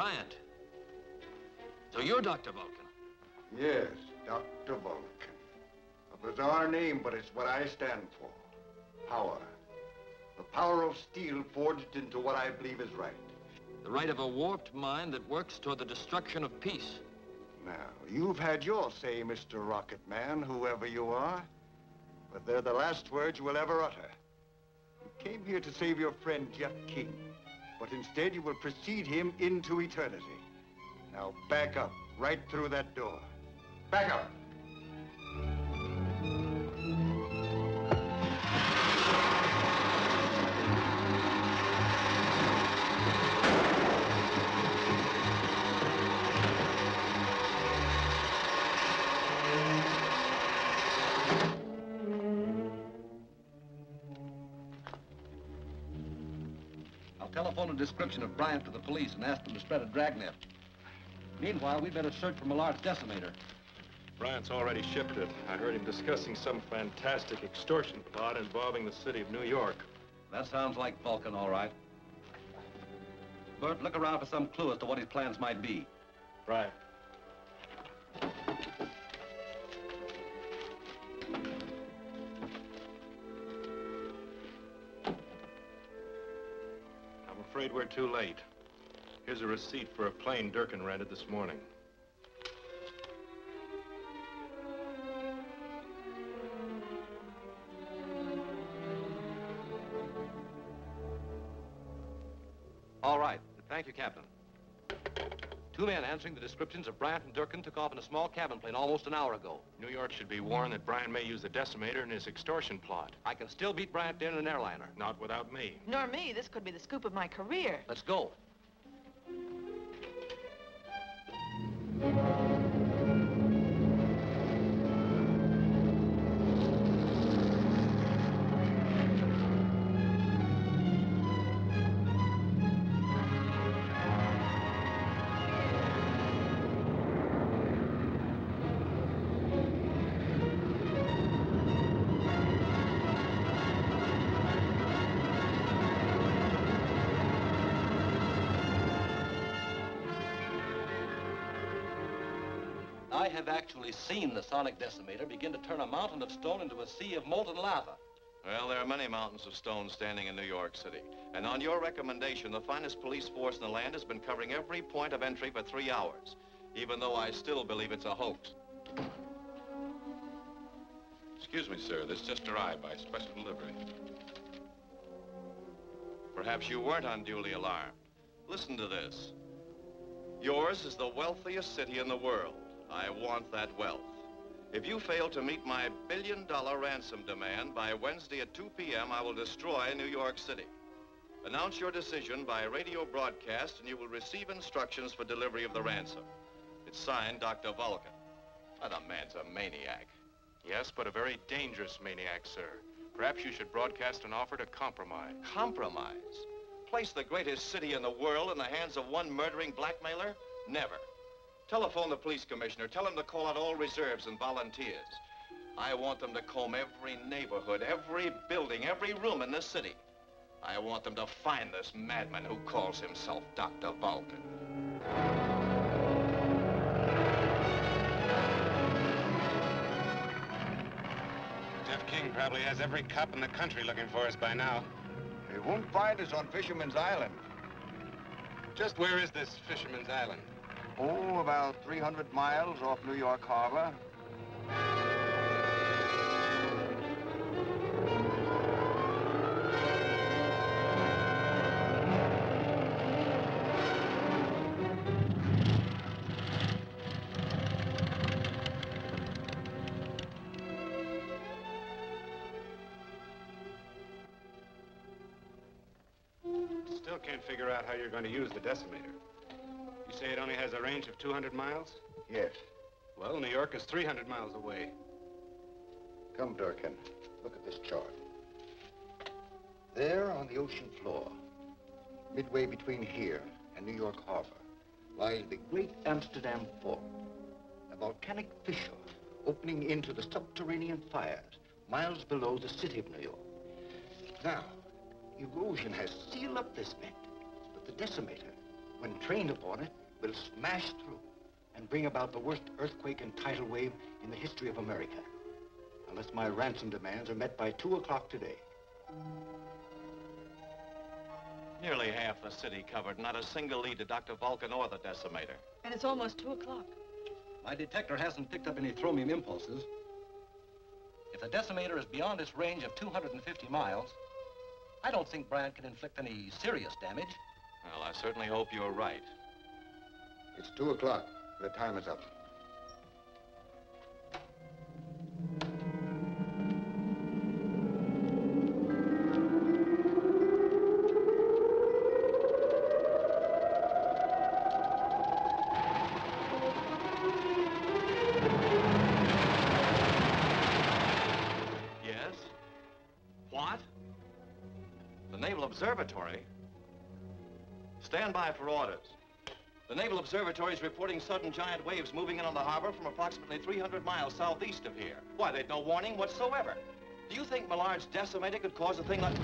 Bryant. So you're Dr. Vulcan? Yes, Dr. Vulcan. A bizarre name, but it's what I stand for. Power. The power of steel forged into what I believe is right. The right of a warped mind that works toward the destruction of peace. Now, you've had your say, Mr. Rocket Man, whoever you are. But they're the last words you will ever utter. You came here to save your friend, Jeff King. But instead, you will precede him into eternity. Now, back up, right through that door. Back up! Telephone a description of Bryant to the police and ask them to spread a dragnet. Meanwhile, we'd better search for Millard's decimator. Bryant's already shipped it. I heard him discussing some fantastic extortion plot involving the city of New York. That sounds like Vulcan, all right. Bert, look around for some clue as to what his plans might be. Right. I'm afraid we're too late. Here's a receipt for a plane Durkin rented this morning. All right. Thank you, Captain. Two men answering the descriptions of Bryant and Durkin took off in a small cabin plane almost an hour ago. New York should be warned that Bryant may use the decimator in his extortion plot. I can still beat Bryant down in an airliner. Not without me. Nor me. This could be the scoop of my career. Let's go. I have actually seen the sonic decimator begin to turn a mountain of stone into a sea of molten lava. Well, there are many mountains of stone standing in New York City. And on your recommendation, the finest police force in the land has been covering every point of entry for 3 hours, even though I still believe it's a hoax. Excuse me, sir. This just arrived by special delivery. Perhaps you weren't unduly alarmed. Listen to this. Yours is the wealthiest city in the world. I want that wealth. If you fail to meet my billion-dollar ransom demand by Wednesday at 2 p.m., I will destroy New York City. Announce your decision by radio broadcast, and you will receive instructions for delivery of the ransom. It's signed, Dr. Vulcan. Now, the man's a maniac. Yes, but a very dangerous maniac, sir. Perhaps you should broadcast an offer to compromise. Compromise? Place the greatest city in the world in the hands of one murdering blackmailer? Never. Telephone the police commissioner. Tell him to call out all reserves and volunteers. I want them to comb every neighborhood, every building, every room in this city. I want them to find this madman who calls himself Dr. Vulcan. Jeff King probably has every cop in the country looking for us by now. They won't find us on Fisherman's Island. Just where is this Fisherman's Island? Oh, about 300 miles off New York Harbor. Still can't figure out how you're going to use the decimator. You say it only has a range of 200 miles? Yes. Well, New York is 300 miles away. Come, Durkin. Look at this chart. There on the ocean floor, midway between here and New York Harbor, lies the great Amsterdam Fort, a volcanic fissure opening into the subterranean fires miles below the city of New York. Now, erosion has sealed up this vent, but the decimator when trained upon it, will smash through and bring about the worst earthquake and tidal wave in the history of America. Unless my ransom demands are met by 2 o'clock today. Nearly half the city covered, not a single lead to Dr. Vulcan or the decimator. And it's almost 2 o'clock. My detector hasn't picked up any thromium impulses. If the decimator is beyond its range of 250 miles, I don't think Brannon can inflict any serious damage. Well, I certainly hope you're right. It's 2 o'clock. The time is up. Yes? What? The Naval Observatory? Stand by for orders. The Naval Observatory is reporting sudden giant waves moving in on the harbor from approximately 300 miles southeast of here. Why, they'd no warning whatsoever. Do you think Millard's decimator could cause a thing like...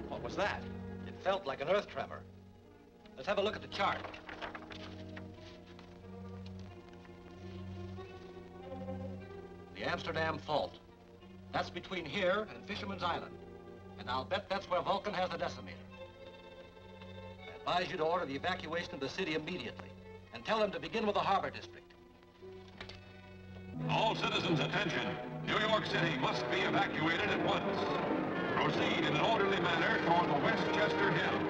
What was that? It felt like an earth tremor. Let's have a look at the chart. The Amsterdam Fault. That's between here and Fisherman's Island. And I'll bet that's where Vulcan has the decimator. I advise you to order the evacuation of the city immediately and tell them to begin with the harbor district. All citizens, attention. New York City must be evacuated at once. Proceed in an orderly manner toward the Westchester Hills.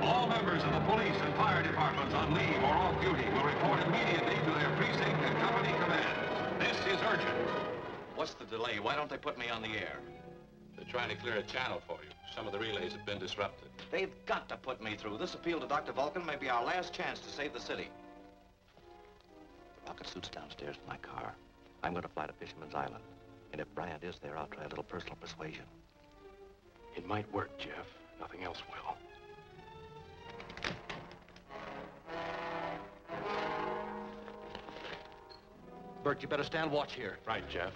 All members of the police and fire departments on leave or off duty will report immediately to their precinct and company commands. This is urgent. What's the delay? Why don't they put me on the air? They're trying to clear a channel for you. Some of the relays have been disrupted. They've got to put me through. This appeal to Dr. Vulcan may be our last chance to save the city. The rocket suit's downstairs in my car. I'm going to fly to Fisherman's Island. And if Bryant is there, I'll try a little personal persuasion. It might work, Jeff. Nothing else will. Bert, you better stand watch here. Right, Jeff.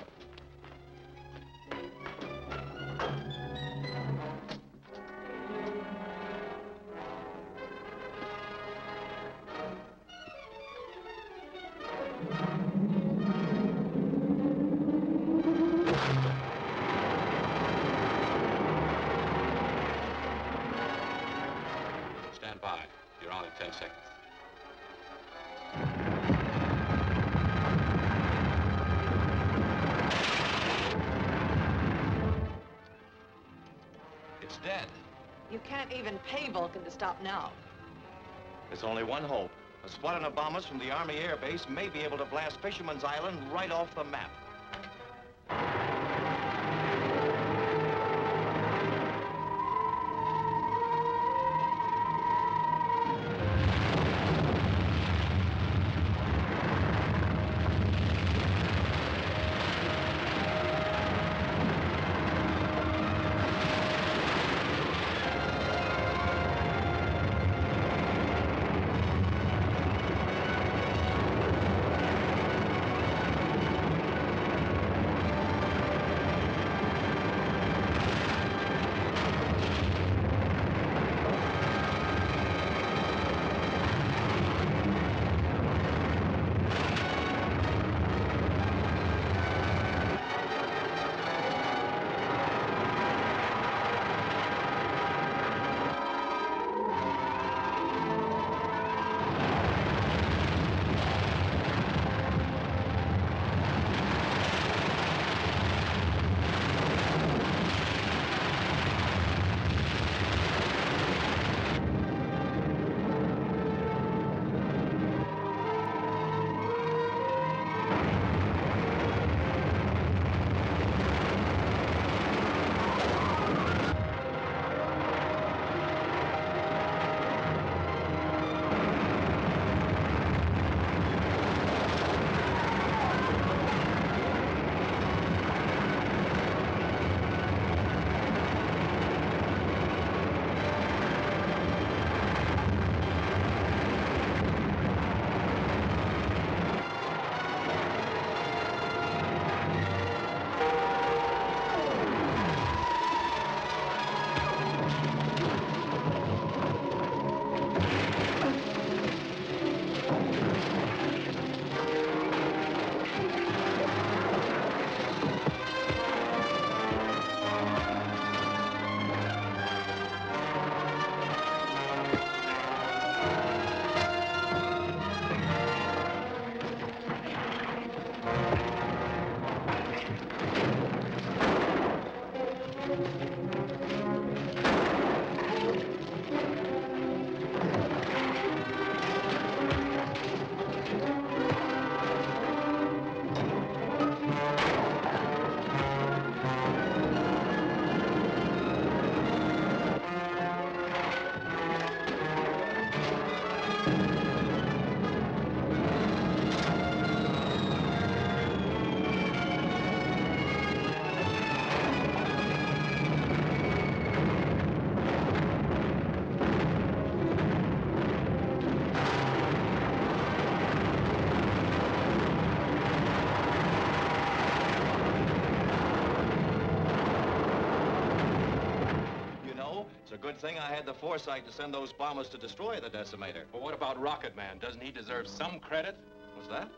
Stand by. You're on in 10 seconds. It's dead. You can't even pay Vulcan to stop now. There's only one hope. A squadron of bombers from the Army Air Base may be able to blast Fisherman's Island right off the map. good thing I had the foresight to send those bombers to destroy the decimator. Well, what about Rocket Man? Doesn't he deserve some credit? What's that?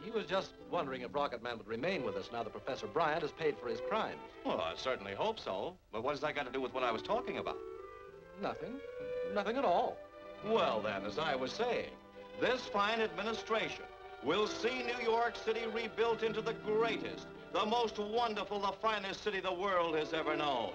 He was just wondering if Rocket Man would remain with us now that Professor Bryant has paid for his crimes. Well, I certainly hope so. But what has that got to do with what I was talking about? Nothing. Nothing at all. Well, then, as I was saying, this fine administration will see New York City rebuilt into the greatest, the most wonderful, the finest city the world has ever known.